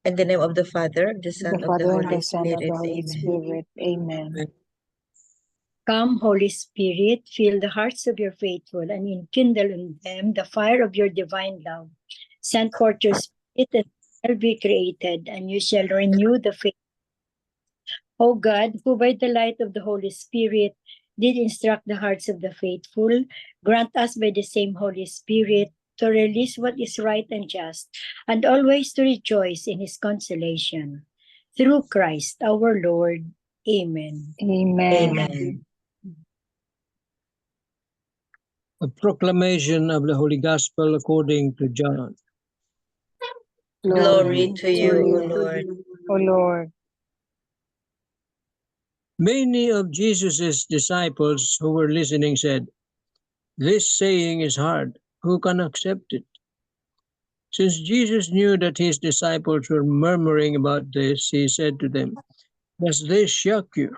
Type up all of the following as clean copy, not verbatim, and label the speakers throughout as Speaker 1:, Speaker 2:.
Speaker 1: In the name of the Father, the Son,
Speaker 2: The
Speaker 1: of the
Speaker 2: Father and
Speaker 1: Holy
Speaker 2: the Son of
Speaker 1: Spirit.
Speaker 2: the Holy
Speaker 1: Amen.
Speaker 2: Spirit. Amen.
Speaker 3: Come, Holy Spirit, fill the hearts of your faithful and enkindle in them the fire of your divine love. Send forth your Spirit and shall be created, and you shall renew the faith. O God, who by the light of the Holy Spirit did instruct the hearts of the faithful, grant us by the same Holy Spirit to release what is right and just, and always to rejoice in his consolation. Through Christ our Lord. Amen.
Speaker 2: Amen.
Speaker 1: Amen.
Speaker 4: A proclamation of the Holy Gospel according to John.
Speaker 1: Glory to you, O Lord.
Speaker 2: O Lord.
Speaker 4: Many of Jesus' disciples who were listening said, "This saying is hard. Who can accept it?" Since Jesus knew that his disciples were murmuring about this, he said to them, "Does this shock you?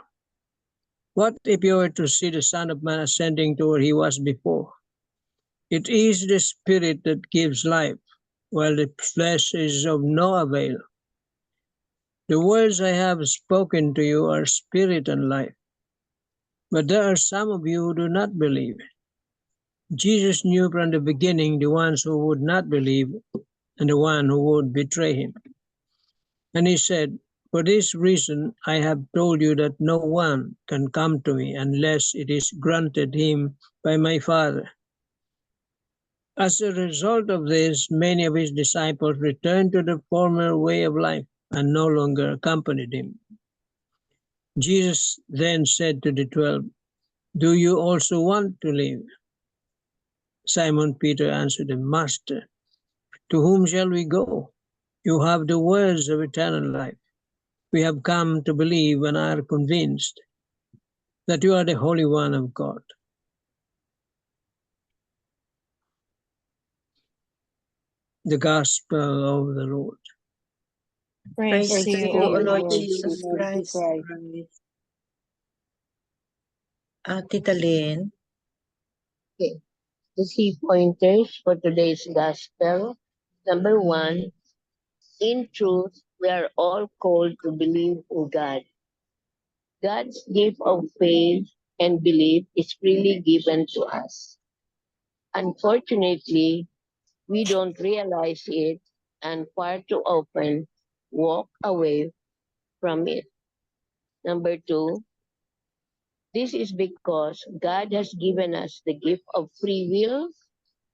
Speaker 4: What if you were to see the Son of Man ascending to where he was before? It is the Spirit that gives life, while the flesh is of no avail. The words I have spoken to you are spirit and life. But there are some of you who do not believe." Jesus knew from the beginning the ones who would not believe and the one who would betray him. And he said, "For this reason I have told you that no one can come to me unless it is granted him by my Father." As a result of this, many of his disciples returned to the former way of life and no longer accompanied him. Jesus then said to the 12, "Do you also want to live?" Simon Peter answered him, "Master, to whom shall we go? You have the words of eternal life. We have come to believe and are convinced that you are the Holy One of God." The Gospel of the Lord.
Speaker 1: Praise to you, O Lord Jesus
Speaker 2: Christ.
Speaker 1: Christ. Tita Lynn.
Speaker 5: Okay. The key pointers for today's gospel. Number 1, in truth, we are all called to believe in God. God's gift of faith and belief is freely given to us. Unfortunately, we don't realize it and far too often walk away from it. Number 2, this is because God has given us the gift of free will,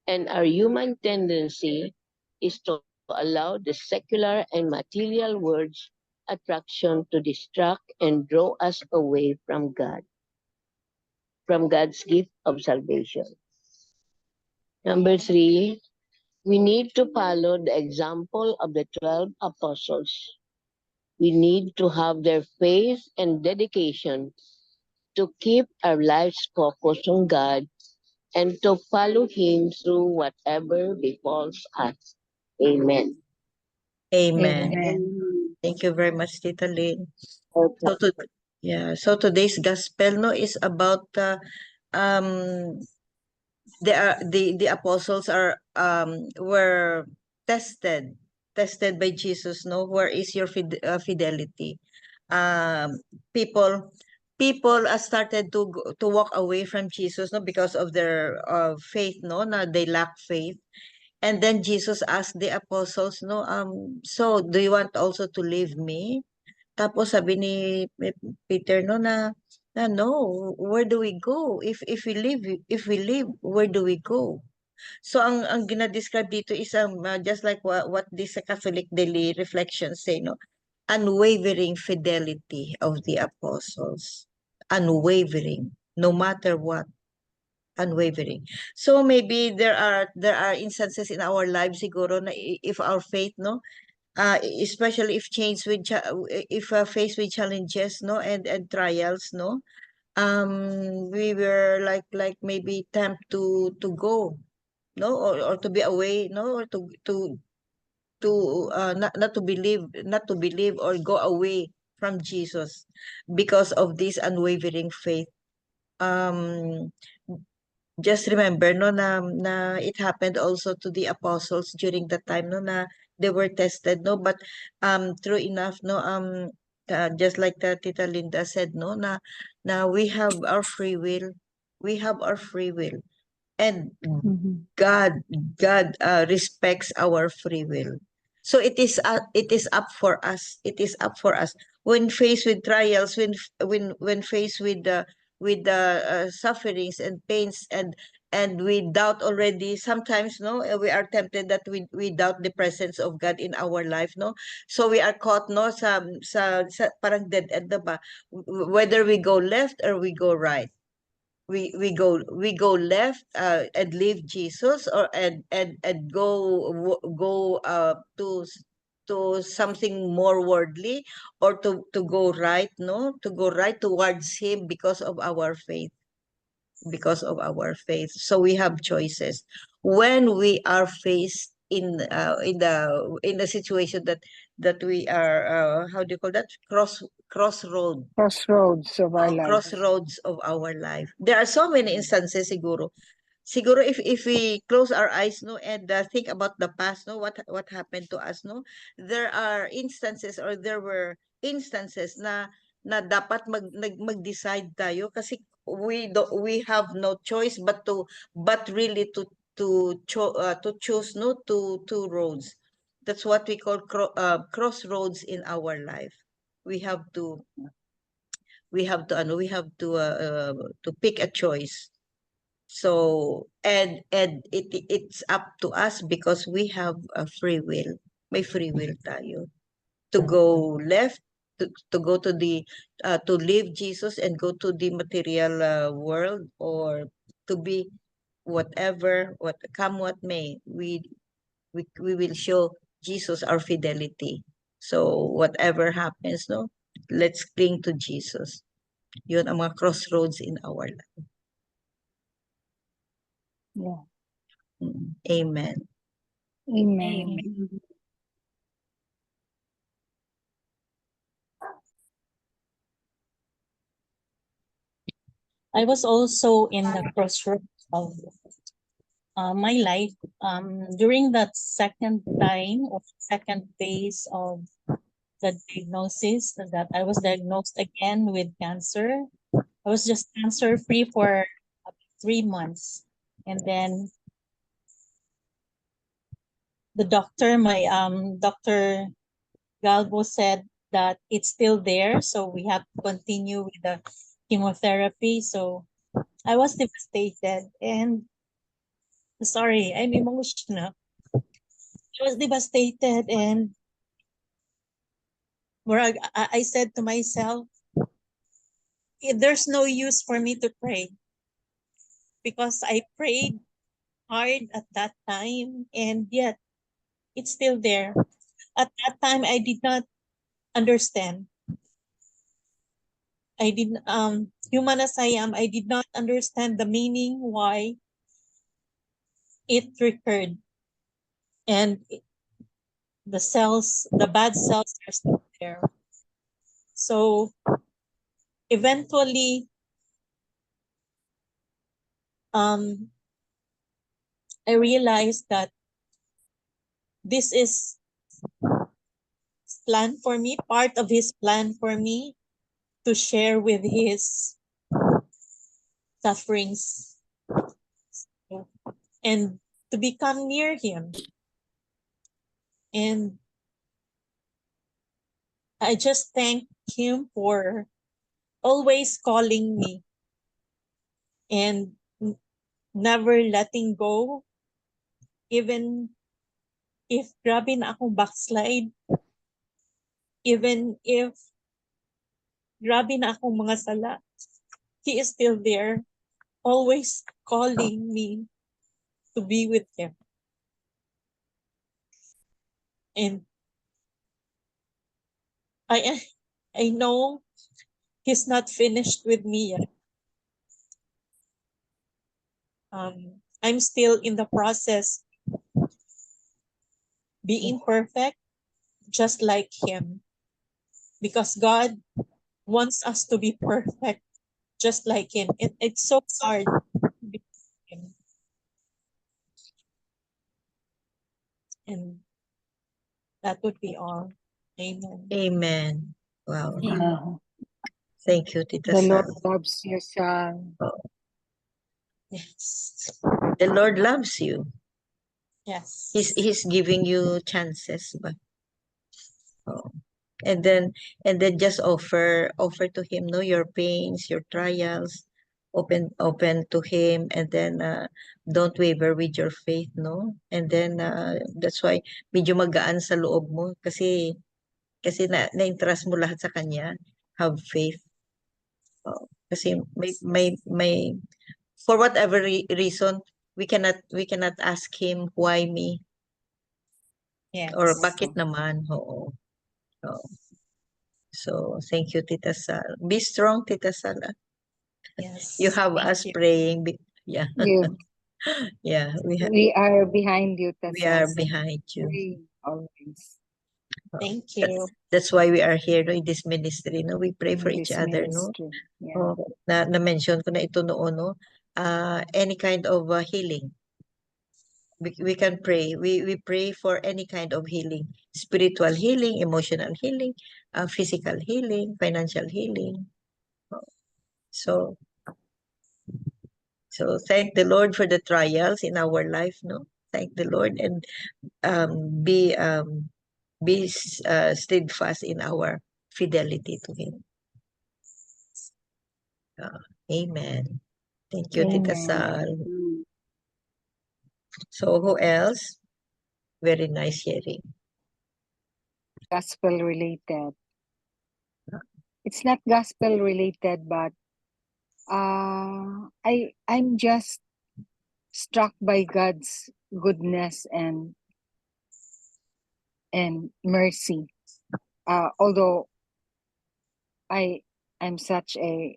Speaker 5: and our human tendency is to allow the secular and material world's attraction to distract and draw us away from God, from God's gift of salvation. Number 3, we need to follow the example of the 12 apostles. We need to have their faith and dedication to keep our lives focused on God and to follow Him through whatever befalls us. Amen.
Speaker 1: Amen.
Speaker 2: Amen.
Speaker 1: Thank you very much, Tita Lynn.
Speaker 5: Okay.
Speaker 1: So today's gospel is about um the apostles were tested by Jesus. Where is your fidelity? Um, people started to walk away from Jesus, because of their faith, na they lack faith. And then Jesus asked the apostles, so do you want also to leave me? Tapos sabi ni Peter, no, where do we go? If we leave, where do we go? So ang gina-describe dito is just like what this Catholic Daily Reflections say, unwavering fidelity of the apostles. Unwavering, no matter what. Unwavering. So maybe there are instances in our lives siguro na if our faith, especially if faced with challenges, and trials, we were like maybe tempted to go, or to be away, or to not to believe or go away from Jesus because of this unwavering faith. um just remember no na it happened also to the apostles during the time no na they were tested no, but true enough no, just like Tita Linda said no, na we have our free will, we have our free will, and
Speaker 2: Mhm.
Speaker 1: God respects our free will. So it is up for us. It is up for us when faced with trials, when faced with the sufferings and pains, and we doubt already. Sometimes no, we are tempted that we doubt the presence of God in our life no. So we are caught no sa parang dead end na ba, whether we go left or we go right, we go left and leave Jesus, or and go to something more worldly, or to go right no, to go right towards him because of our faith, because of our faith. So we have choices when we are faced in the situation that we are how do you call that, crossroad,
Speaker 2: Crossroads of our lives.
Speaker 1: crossroads of our life. There are so many instances siguro if we close our eyes no, and think about the past no, what happened to us no, there are instances, or there were instances na dapat mag-decide tayo, kasi we have no choice but really to choose no two roads. That's what we call crossroads in our life. We have to to pick a choice. So it's up to us, because we have a free will. May free will tayo to go left, to go to the to leave Jesus and go to the material world, or to be whatever, what may, we will show Jesus our fidelity. So whatever happens no, let's cling to Jesus. Yun ang mga crossroads in our life.
Speaker 2: Yeah.
Speaker 1: Amen.
Speaker 2: Amen.
Speaker 6: I was also in the crossroads of my life during that second time or second phase of the diagnosis, that I was diagnosed again with cancer. I was just cancer free for 3 months, and then the doctor, my Dr. Galbo, said that it's still there, so we have to continue with the chemotherapy. So I was devastated, and sorry, I'm emotional. I was devastated, and where I said to myself, there's no use for me to pray, because I prayed hard at that time, and yet it's still there. At that time, I did not understand. I did human as I am, I did not understand the meaning why it recurred, and the cells, the bad cells, are still there. So eventually, I realized that this is plan for me, part of his plan for me, to share with his sufferings and to become near him. And I just thank him for always calling me and never letting go, even if grabe na akong backslide, even if grabe na akong mga sala, he is still there, always calling me to be with him. And I know he's not finished with me yet. I'm still in the process being perfect, just like him, because God wants us to be perfect just like him. It's so hard. And that would be all. Amen.
Speaker 1: Amen. Wow.
Speaker 2: Uh,
Speaker 1: Thank you, Tita
Speaker 2: the Lord
Speaker 1: Sal.
Speaker 2: loves your son.
Speaker 6: Yes.
Speaker 1: The Lord loves you.
Speaker 6: Yes.
Speaker 1: He's giving you chances, but oh. And then just offer to him, no, your pains, your trials, open to him, and then don't waver with your faith, no. And then that's why medyo magaan sa loob mo kasi na-entrust mo lahat sa kanya. Have faith. Oh, kasi may for whatever reason we cannot ask him why me
Speaker 6: Yes.
Speaker 1: or bakit naman. Oo. Oo. So, thank you, Tita Sal. Be strong, Tita Sal.
Speaker 6: Yes.
Speaker 1: You have
Speaker 6: Thank
Speaker 1: us
Speaker 6: you.
Speaker 1: praying. Yeah,
Speaker 2: You,
Speaker 1: yeah,
Speaker 2: we are behind you,
Speaker 1: we are
Speaker 2: Tessa.
Speaker 1: behind you.
Speaker 2: Pray always
Speaker 6: Thank
Speaker 1: That's,
Speaker 6: you.
Speaker 1: that's why we are here, no, in this ministry. No, we pray for
Speaker 2: in
Speaker 1: each
Speaker 2: this
Speaker 1: other. No,
Speaker 2: ministry. Yeah.
Speaker 1: oh, na-mention ko na ito noon. No, any kind of healing. We can pray. We pray for any kind of healing, spiritual healing, emotional healing, physical healing, financial healing. So thank the Lord for the trials in our life, no? Thank the Lord and be steadfast in our fidelity to Him. Amen. Thank you, Tita Sal.
Speaker 2: Amen.
Speaker 1: So who else? Very nice hearing.
Speaker 2: Gospel related. It's not gospel related, but I'm just struck by God's goodness and mercy. Although I'm such a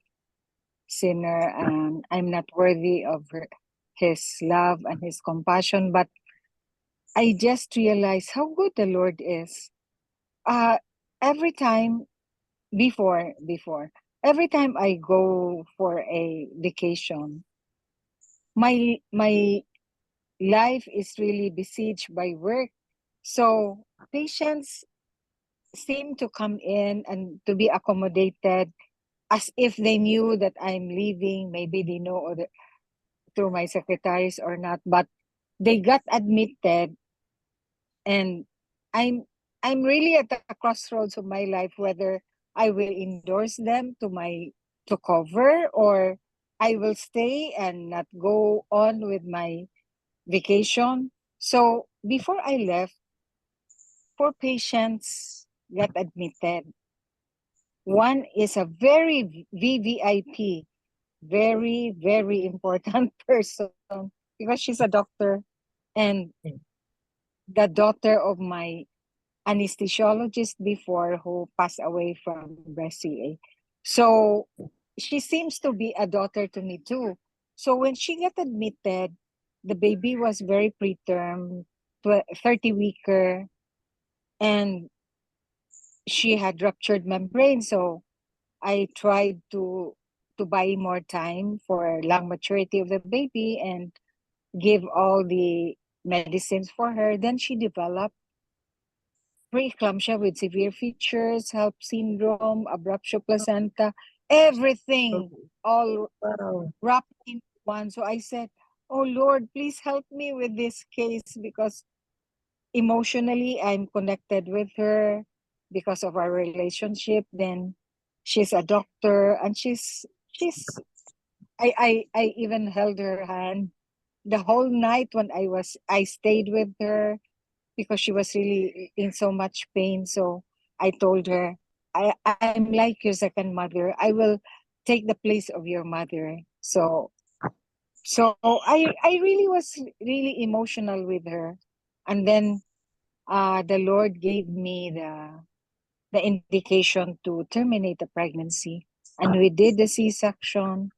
Speaker 2: sinner and I'm not worthy of his love and his compassion, but I just realized how good the Lord is. Every time before every time I go for a vacation, my life is really besieged by work. So patients seem to come in and to be accommodated as if they knew that I'm leaving. Maybe they know through my secretaries or not, but they got admitted, and I'm really at the crossroads of my life whether I will endorse them to cover, or I will stay and not go on with my vacation. So before I left, 4 patients got admitted. One is a very VVIP, very, very important person because she's a doctor and the daughter of my anesthesiologist before who passed away from breast CA. So she seems to be a daughter to me too. So when she got admitted, the baby was very preterm, 30 weeker, and she had ruptured membrane. So I tried to buy more time for lung maturity of the baby and give all the medicines for her. Then she developed preeclampsia with severe features, HELP syndrome, abruptio placenta, everything all
Speaker 1: Wow.
Speaker 2: wrapped in one. So I said, "Oh Lord, please help me with this case because emotionally I'm connected with her because of our relationship. Then she's a doctor and she's I even held her hand the whole night when I stayed with her because she was really in so much pain. So I told her, I'm like your second mother. I will take the place of your mother. So I really was really emotional with her. And then the Lord gave me the indication to terminate the pregnancy. And we did the C-section.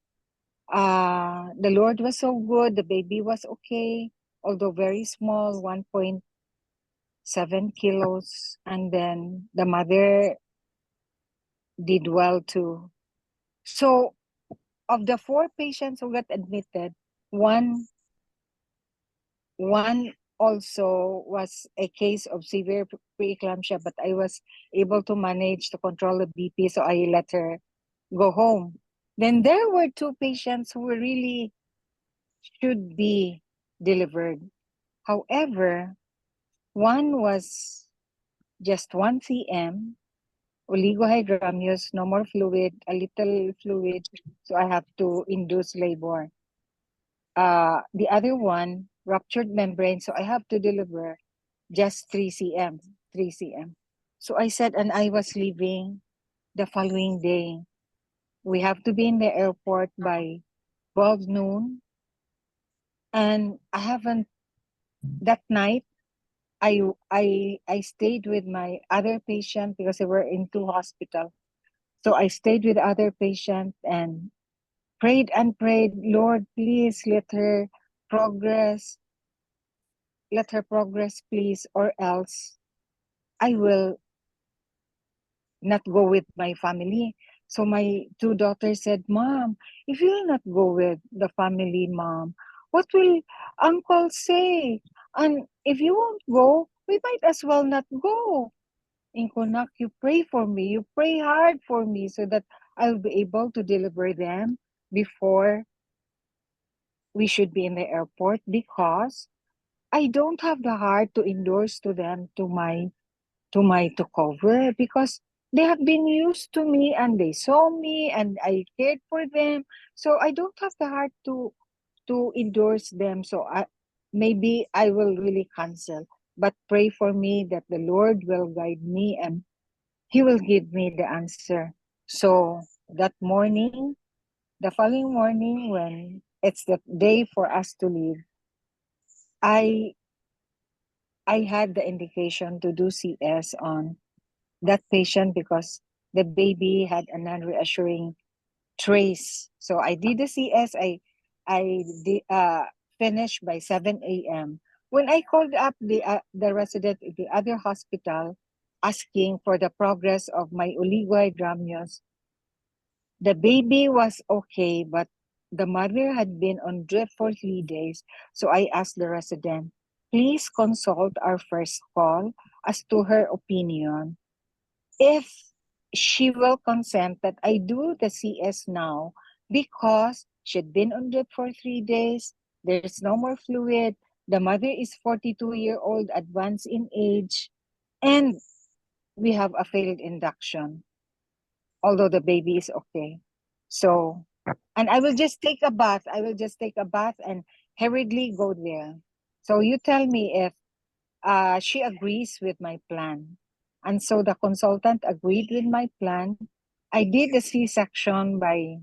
Speaker 2: The Lord was so good. The baby was okay, although very small, 1.7 kilos. And then the mother did well too. So of the 4 patients who got admitted, one also was a case of severe preeclampsia, but I was able to manage to control the BP, so I let her go home. Then there were two patients who were really should be delivered. However, one was just 1 cm, oligohydramnios, no more fluid, a little fluid, so I have to induce labor. The other one, ruptured membrane, so I have to deliver just 3 cm, 3 cm. So I said, and I was leaving the following day. We have to be in the airport by 12 noon. And I haven't, that night, I stayed with my other patient because they were in two hospitals. So I stayed with other patient and prayed and prayed, Lord, please let her progress, please, or else I will not go with my family. So my two daughters said, Mom, if you will not go with the family, Mom, what will Uncle say? And if you won't go, we might as well not go. In Konak, you pray for me. You pray hard for me so that I'll be able to deliver them before we should be in the airport, because I don't have the heart to endorse to them to cover, because they have been used to me and they saw me and I cared for them. So I don't have the heart to endorse them. So maybe I will really cancel. But pray for me that the Lord will guide me and He will give me the answer. So that morning, the following morning, when it's the day for us to leave, I had the indication to do CS on that patient because the baby had a non-reassuring trace. So I did the CS. I did, finished by 7 a.m. When I called up the resident in the other hospital asking for the progress of my oligohydramnios, the baby was okay, but the mother had been on drip for 3 days. So I asked the resident, please consult our first call as to her opinion. If she will consent that I do the CS now, because she'd been on drip for 3 days, there's no more fluid, the mother is 42-year-old, advanced in age, and we have a failed induction, although the baby is okay. So, and I will just take a bath. And hurriedly go there. So you tell me if she agrees with my plan. And so the consultant agreed with my plan. I did the C-section by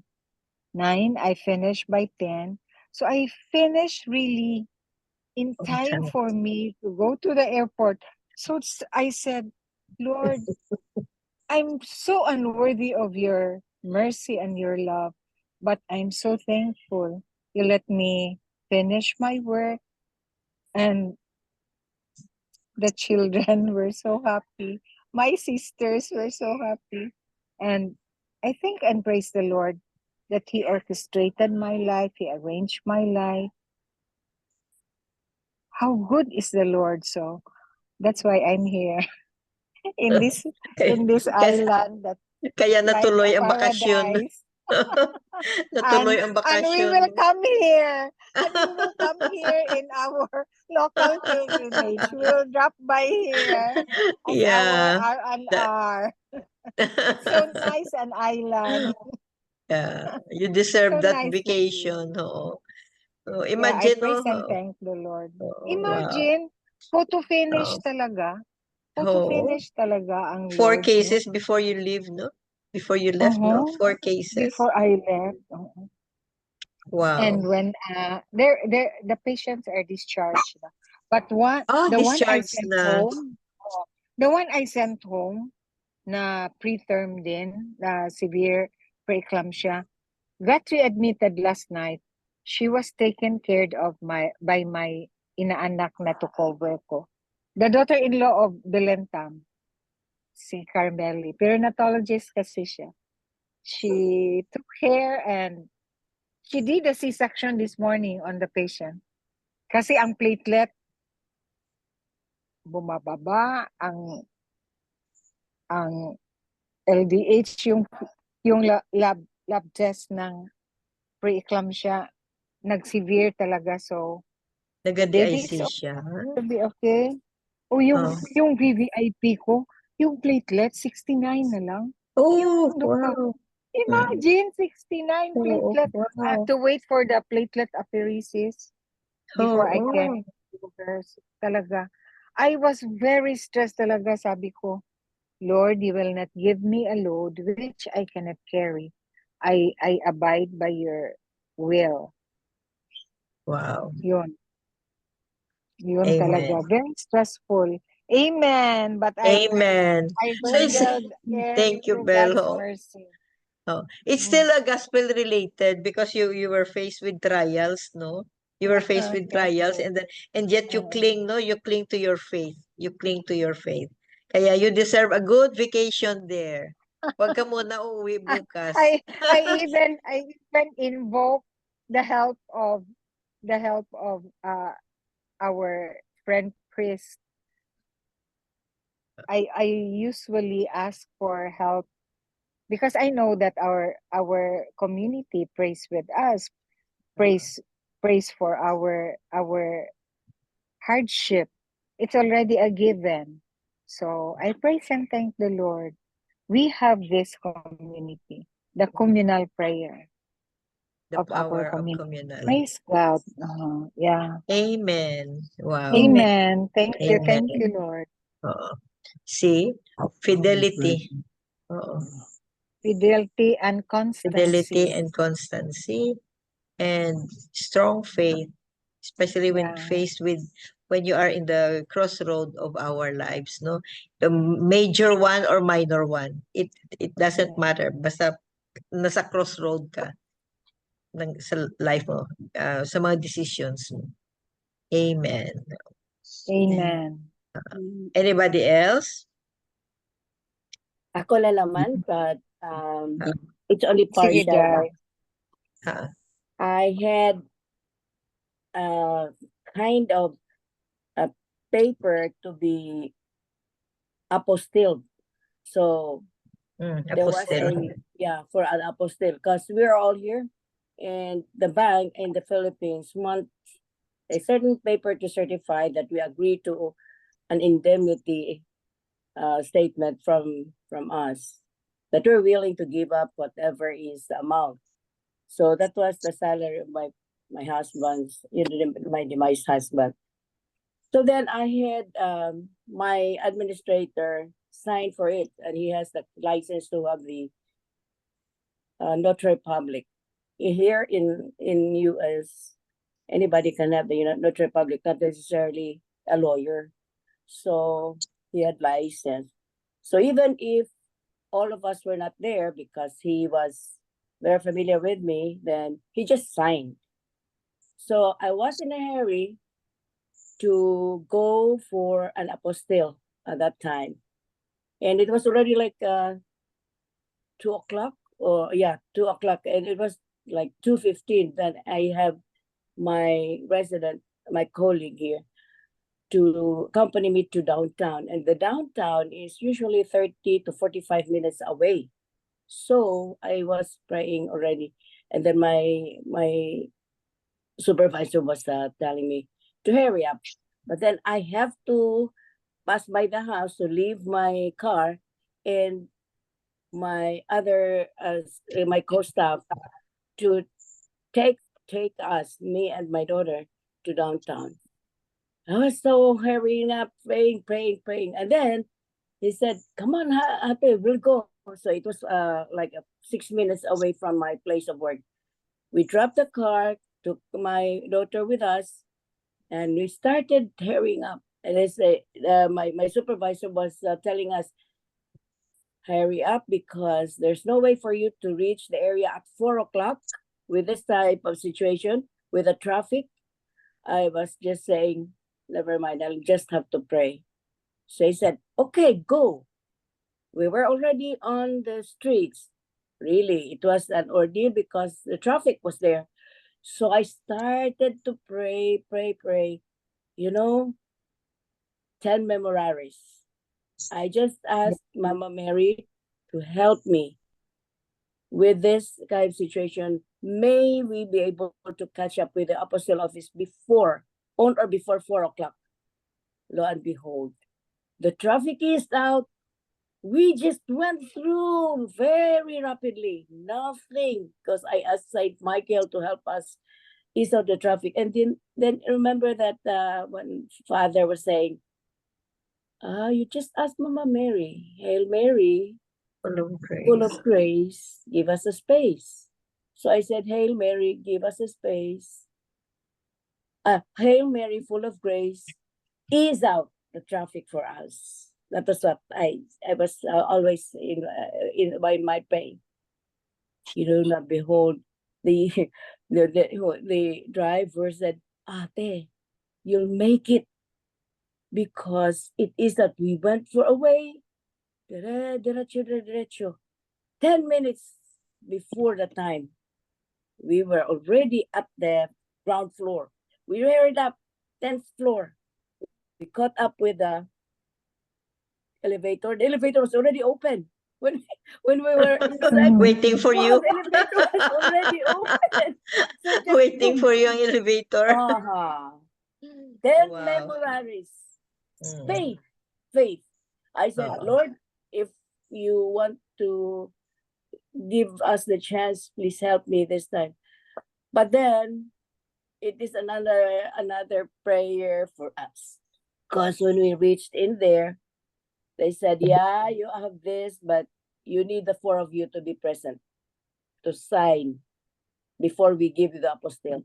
Speaker 2: 9. I finished by 10. So I finished really in time for me to go to the airport. So I said, Lord, I'm so unworthy of your mercy and your love, but I'm so thankful you let me finish my work, and the children were so happy. My sisters were so happy. And I think and praise the Lord that He orchestrated my life, He arranged my life. How good is the Lord? So that's why I'm here in this island that
Speaker 1: Kaya
Speaker 2: like
Speaker 1: natuloy
Speaker 2: a
Speaker 1: ang bakasyon.
Speaker 2: paradise.
Speaker 1: Natuloy ang
Speaker 2: And we
Speaker 1: bakasyon
Speaker 2: will
Speaker 1: mo.
Speaker 2: come here. And we will come here in our local pilgrimage. We will drop by here as our
Speaker 1: Yeah.
Speaker 2: R&R. It's so nice an island.
Speaker 1: Yeah. You deserve
Speaker 2: So
Speaker 1: that
Speaker 2: nice to be.
Speaker 1: vacation. Oo. So,
Speaker 2: Yeah, I
Speaker 1: imagine,
Speaker 2: praise and
Speaker 1: oh,
Speaker 2: thank the Lord.
Speaker 1: wow.
Speaker 2: Imagine, photo finish
Speaker 1: Oh,
Speaker 2: talaga. Photo
Speaker 1: oh.
Speaker 2: finish talaga ang
Speaker 1: 4
Speaker 2: Lord, no?
Speaker 1: cases before you leave, no? Before you left, no?
Speaker 2: Uh-huh.
Speaker 1: 4 cases.
Speaker 2: Before I left. Uh-huh.
Speaker 1: Wow.
Speaker 2: And when the patients are discharged na. But
Speaker 1: Oh,
Speaker 2: the one I
Speaker 1: discharged
Speaker 2: sent
Speaker 1: na.
Speaker 2: home, the one I sent home na preterm din, na severe preeclampsia, got readmitted last night. She was taken care of by my inaanak na to cover ko. The daughter-in-law of Belentam, si Carmeli, perinatologist kasi siya. She took care and she did a C-section this morning on the patient. Kasi ang platelet bumababa ang LDH, yung lab test ng preeclampsia nag-severe talaga, so baby
Speaker 1: Nag-DIC
Speaker 2: is
Speaker 1: siya.
Speaker 2: to be okay. O yung VVIP ko, yung platelet 69 na lang.
Speaker 1: Oh,
Speaker 2: Yung doktor,
Speaker 1: wow.
Speaker 2: imagine 69
Speaker 1: Oo,
Speaker 2: platelet. I have
Speaker 1: wow.
Speaker 2: to wait for the platelet apheresis before I
Speaker 1: Oo.
Speaker 2: can do hers. Talaga. I was very stressed talaga, sabi ko, Lord, you will not give me a load which I cannot carry. I abide by your will.
Speaker 1: Wow.
Speaker 2: Yun. Yun
Speaker 1: Amen.
Speaker 2: talaga. Very stressful. Amen. But I
Speaker 1: Amen. So it's,
Speaker 2: hurdled in
Speaker 1: thank you,
Speaker 2: through God's
Speaker 1: Bel.
Speaker 2: mercy.
Speaker 1: Oh, it's still a gospel related because you were faced with trials, no? You were faced with
Speaker 2: Yes,
Speaker 1: trials
Speaker 2: yes.
Speaker 1: and yet you
Speaker 2: Oo.
Speaker 1: cling, no? You cling to your faith. You cling to your faith. Kaya you deserve a good vacation there. Huwag ka muna uuwi bukas.
Speaker 2: I even invoke the help of our friend Chris. I usually ask for help because I know that our community prays with us, prays for our hardship. It's already a given. So I praise and thank the Lord. We have this community, the communal prayer
Speaker 1: The
Speaker 2: of our
Speaker 1: power of
Speaker 2: community.
Speaker 1: communal.
Speaker 2: Praise God. Yeah.
Speaker 1: Amen. Wow.
Speaker 2: Amen. Thank you.
Speaker 1: Amen.
Speaker 2: Thank you, Lord.
Speaker 1: Oo. See? Fidelity. Oo.
Speaker 2: Fidelity and
Speaker 1: Fidelity
Speaker 2: constancy.
Speaker 1: and constancy and strong faith, especially when
Speaker 2: Yeah.
Speaker 1: faced with when you are in the crossroad of our lives, no? The major one or minor one, it doesn't
Speaker 2: Yeah.
Speaker 1: matter. Basta nasa crossroad ka sa life mo, sa mga decisions mo. Amen.
Speaker 2: Amen.
Speaker 1: Anybody else?
Speaker 7: Ako lang naman, but it's only
Speaker 2: Sige,
Speaker 7: partial.
Speaker 2: Jai.
Speaker 1: Ha?
Speaker 7: I had kind of a paper to be apostilled. So there was
Speaker 1: Apostle.
Speaker 7: for an apostille, because we're all here, and the bank in the Philippines want a certain paper to certify that we agree to an indemnity statement from us, that we're willing to give up whatever is the amount. So that was the salary of my husband's, my demised husband. So then I had my administrator sign for it, and he has the license to have the notary public. Here in US, anybody can have the notary public, not necessarily a lawyer. So he had license. So even if all of us were not there because he was very familiar with me, then he just signed. So I was in a hurry to go for an apostille at that time. And it was already like 2 o'clock, or 2 o'clock. And it was like 2:15. Then I have my resident, my colleague here, to accompany me to downtown. And the downtown is usually 30 to 45 minutes away. So I was praying already. And then my supervisor was telling me to hurry up. But then I have to pass by the house to leave my car, and my other my co-staff to take us, me and my daughter, to downtown. I was so hurrying up, praying, and then he said, "Come on, Happy, we'll go." So it was like 6 minutes away from my place of work. We dropped the car, took my daughter with us, and we started hurrying up. And I say, my supervisor was telling us, hurry up, because there's no way for you to reach the area at 4 o'clock with this type of situation, with the traffic. I was just saying, never mind, I'll just have to pray. So he said, okay, go. We were already on the streets. Really, it was an ordeal because the traffic was there. So I started to pray. 10 10 memoraries. I just asked Mama Mary to help me with this kind of situation. May we be able to catch up with the Apostolic Office on or before 4 o'clock. Lo and behold, the traffic is out. We just went through very rapidly. Nothing, because I asked Saint Michael to help us ease out the traffic. And then remember that when Father was saying, you just ask Mama Mary, Hail Mary,
Speaker 1: Full of grace.
Speaker 7: full of grace, give us a space. So I said, Hail Mary, give us a space. Hail Mary, full of grace, ease out the traffic for us. That was what I was always in my pain. You do not behold the driver said, Ate, you'll make it, because it is that we went for a way, derecho. 10 minutes before the time, we were already at the ground floor. We hurried up 10th floor. We caught up with the elevator. The elevator was already open when we were inside.
Speaker 1: Waiting for you.
Speaker 7: The elevator was already open. So just
Speaker 1: Waiting
Speaker 7: boom.
Speaker 1: for you ang elevator.
Speaker 7: 10
Speaker 1: Wow.
Speaker 7: memoraries.
Speaker 1: Mm.
Speaker 7: Faith. I said,
Speaker 1: Oo.
Speaker 7: Lord, if you want to give us the chance, please help me this time. But then it is another prayer for us. Because when we reached in there, they said, yeah, you have this, but you need the 4 of you to be present to sign before we give you the apostille.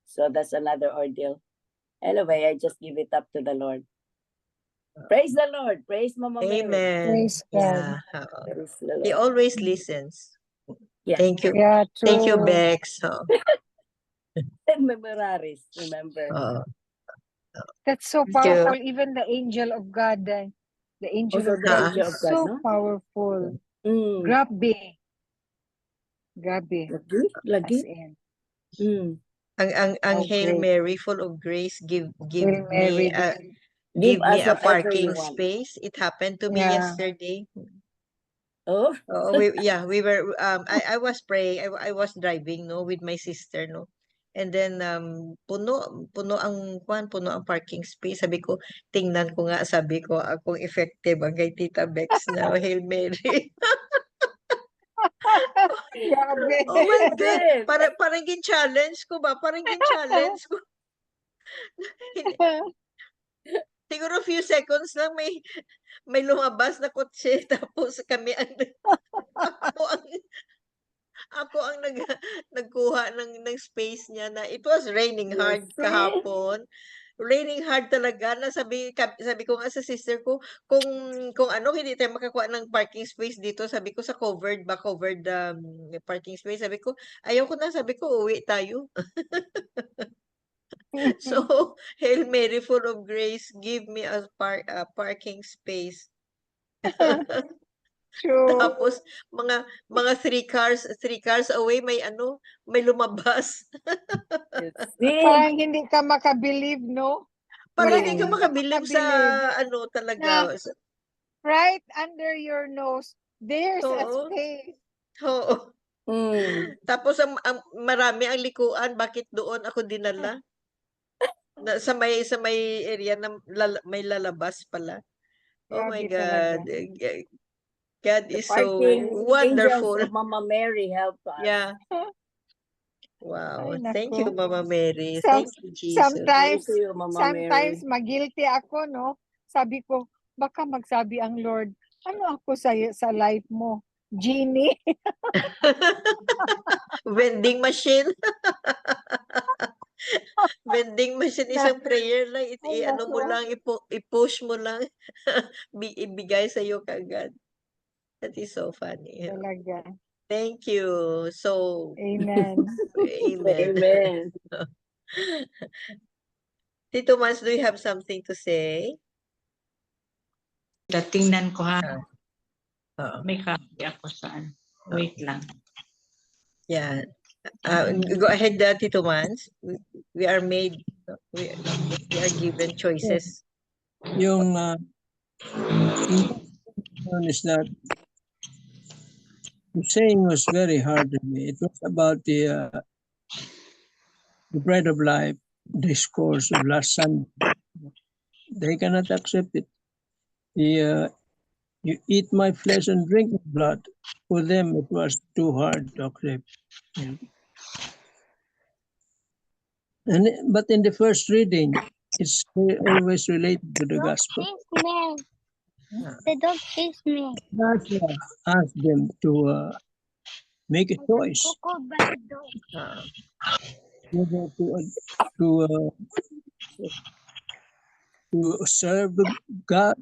Speaker 7: So that's another ordeal. Anyway, I just give it up to the Lord. Praise the Lord. Praise Mama Mary.
Speaker 1: Amen.
Speaker 2: Praise God.
Speaker 1: Yeah. Oo.
Speaker 7: Praise the
Speaker 1: He
Speaker 7: Lord.
Speaker 1: always listens.
Speaker 7: Yeah.
Speaker 1: Thank you.
Speaker 2: Yeah, true.
Speaker 1: Thank you, Bex. Oo.
Speaker 7: 10 memoraries, remember?
Speaker 1: Oo.
Speaker 2: That's so
Speaker 1: Thank you.
Speaker 2: powerful. Even the angel of God, the angel
Speaker 7: Also
Speaker 2: of
Speaker 7: the
Speaker 2: God
Speaker 7: angel
Speaker 2: is
Speaker 7: of God,
Speaker 2: so
Speaker 7: no?
Speaker 2: powerful.
Speaker 7: Mm.
Speaker 2: Grabe.
Speaker 7: Lagi?
Speaker 2: As in.
Speaker 7: Mm.
Speaker 1: Ang
Speaker 2: Oh,
Speaker 1: Hail
Speaker 2: great.
Speaker 1: Mary, full of grace, give
Speaker 2: Hail
Speaker 1: me
Speaker 2: Mary.
Speaker 7: Give
Speaker 1: give me
Speaker 7: us
Speaker 1: a
Speaker 7: whatever
Speaker 1: parking
Speaker 7: you want.
Speaker 1: space. It happened to me
Speaker 2: Yeah.
Speaker 1: yesterday.
Speaker 7: Oh,
Speaker 1: We were I was praying. I was driving with my sister and then puno ang parking space. Sabi ko, tingnan ko nga, sabi ko, akong effective ang kay Tita Bex na Hail Mary.
Speaker 2: Grabe.
Speaker 1: Oh my God,
Speaker 7: Grabe.
Speaker 1: parang gin-challenge ko ba? Parang gin-challenge ko. Siguro few seconds lang may lumabas na kotse tapos kami ako ang nagkuha ng space niya na it was raining
Speaker 7: You
Speaker 1: hard
Speaker 7: see?
Speaker 1: kahapon. Raining hard talaga na sabi ko nga sa sister ko, kung hindi tayo makakuha ng parking space dito, sabi ko sa covered parking space, sabi ko, ayaw ko na, sabi ko, uwi tayo. So, Hail Mary, full of grace, give me a parking space.
Speaker 2: True.
Speaker 1: Tapos mga 3 cars away may lumabas.
Speaker 7: You see?
Speaker 2: Parang hindi ka makabilib, no?
Speaker 1: Parang
Speaker 2: Parang
Speaker 1: hindi ka
Speaker 2: hindi ka
Speaker 1: makabilib sa
Speaker 2: makabilib.
Speaker 1: talaga.
Speaker 2: Right under your nose, there's a
Speaker 1: Oo.
Speaker 2: space.
Speaker 1: Oo.
Speaker 7: Mm.
Speaker 1: Tapos marami ang likuan, bakit doon ako dinala? Sa may area na may lalabas pala. Oh my
Speaker 2: Grabe
Speaker 1: God.
Speaker 2: talaga.
Speaker 1: God
Speaker 7: The
Speaker 1: is so
Speaker 7: parking
Speaker 1: wonderful.
Speaker 7: angels of Mama Mary help us.
Speaker 1: Yeah. Wow.
Speaker 2: Ay,
Speaker 1: Thank you,
Speaker 2: naku.
Speaker 1: Mama Mary.
Speaker 2: So-
Speaker 1: Thank you, Jesus.
Speaker 2: Sometimes,
Speaker 7: Thank you, Mama
Speaker 2: sometimes
Speaker 7: Mary.
Speaker 2: magilty ako, no? Sabi ko, baka magsabi ang Lord, ano ako sa life mo? Genie?
Speaker 1: Vending machine. Vending machine, isang prayer lang.
Speaker 2: Ay,
Speaker 1: Ano mo
Speaker 2: naku.
Speaker 1: lang, i-push mo lang. Ibigay sa'yo kagad. That is so funny.
Speaker 2: Talaga.
Speaker 1: Thank you. So,
Speaker 2: Amen.
Speaker 1: amen.
Speaker 7: Amen.
Speaker 1: Tito Mans, do you have something to say?
Speaker 8: Tingnan ko ha.
Speaker 1: Oo.
Speaker 8: May copy ako saan. Wait lang.
Speaker 1: Yeah. Go ahead, Tito Mans. We are made, we are given choices.
Speaker 4: yung intention is that the saying was very hard to me. It was about the bread of life discourse of last Sunday. They cannot accept it. You eat my flesh and drink my blood. For them, it was too hard to accept. But in the first reading, it's always related to the gospel.
Speaker 9: The dog chased me.
Speaker 4: Ask them to make a choice whether to serve the God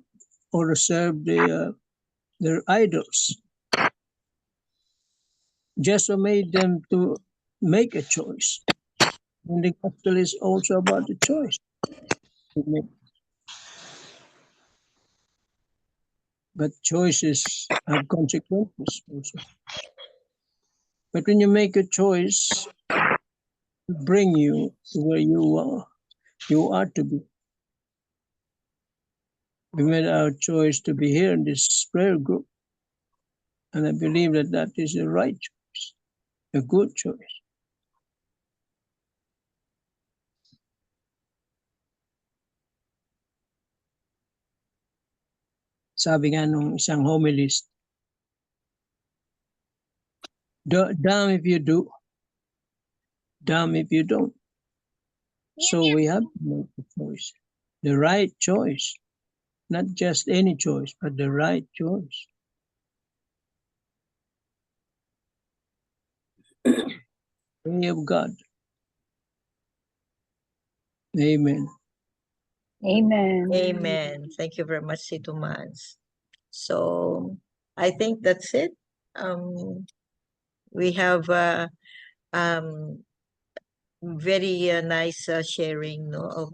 Speaker 4: or to serve their idols. Jesus made them to make a choice. And the gospel is also about the choice. But choices have consequences also. But when you make a choice, it bring you to where you are to be. We made our choice to be here in this prayer group. And I believe that that is the right choice, a good choice. Sabi nga nung isang homilist, damn if you do, damn if you don't. So we have to make the choice, the right choice, not just any choice, but the right choice. Way of God. Amen.
Speaker 2: Amen.
Speaker 1: Amen. Thank you very much, Sito Mans. So I think that's it. We have very nice sharing, no, of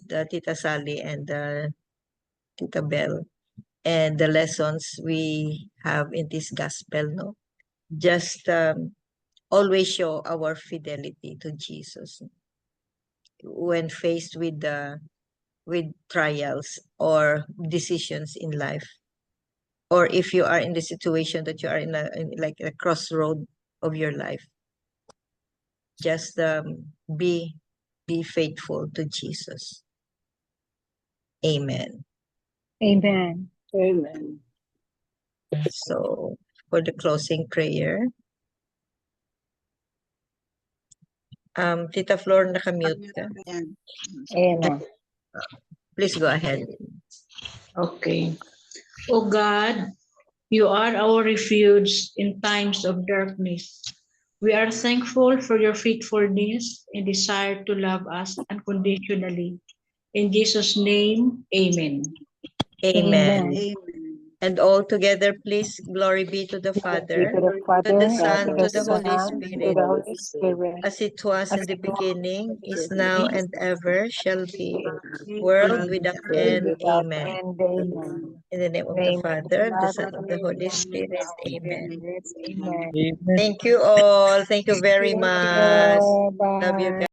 Speaker 1: the Tita Sally and Tita Bell, and the lessons we have in this gospel, no. Just always show our fidelity to Jesus when faced with trials or decisions in life, or if you are in the situation that you are in like a crossroad of your life. Just be faithful to Jesus. Amen.
Speaker 2: Amen.
Speaker 7: Amen.
Speaker 1: So for the closing prayer, Tita Flor, nakamute ka.
Speaker 2: Amen.
Speaker 1: Please go ahead.
Speaker 8: Okay. O God, you are our refuge in times of darkness. We are thankful for your faithfulness and desire to love us unconditionally. In Jesus' name, amen.
Speaker 1: Amen.
Speaker 2: Amen.
Speaker 1: And all together, please, glory be to the
Speaker 2: Be
Speaker 1: Father,
Speaker 2: to the Father,
Speaker 1: the Son,
Speaker 2: and
Speaker 1: to
Speaker 2: the
Speaker 1: the Holy
Speaker 2: Son, to
Speaker 1: Spirit,
Speaker 2: the Holy Spirit,
Speaker 1: as it was in
Speaker 2: as
Speaker 1: the
Speaker 2: it was
Speaker 1: beginning, is
Speaker 2: in the
Speaker 1: now,
Speaker 2: beginning,
Speaker 1: and ever shall be,
Speaker 2: world
Speaker 1: world without end.
Speaker 2: without
Speaker 1: Amen.
Speaker 2: end. Amen.
Speaker 1: In the name of the
Speaker 2: Name of
Speaker 1: Father, the
Speaker 2: God,
Speaker 1: Son, and the Holy Spirit. Amen.
Speaker 2: Amen.
Speaker 4: Amen.
Speaker 1: Thank you all. Thank you very
Speaker 2: Thank
Speaker 1: much.
Speaker 2: you.
Speaker 1: Love you
Speaker 2: Bye.
Speaker 1: guys.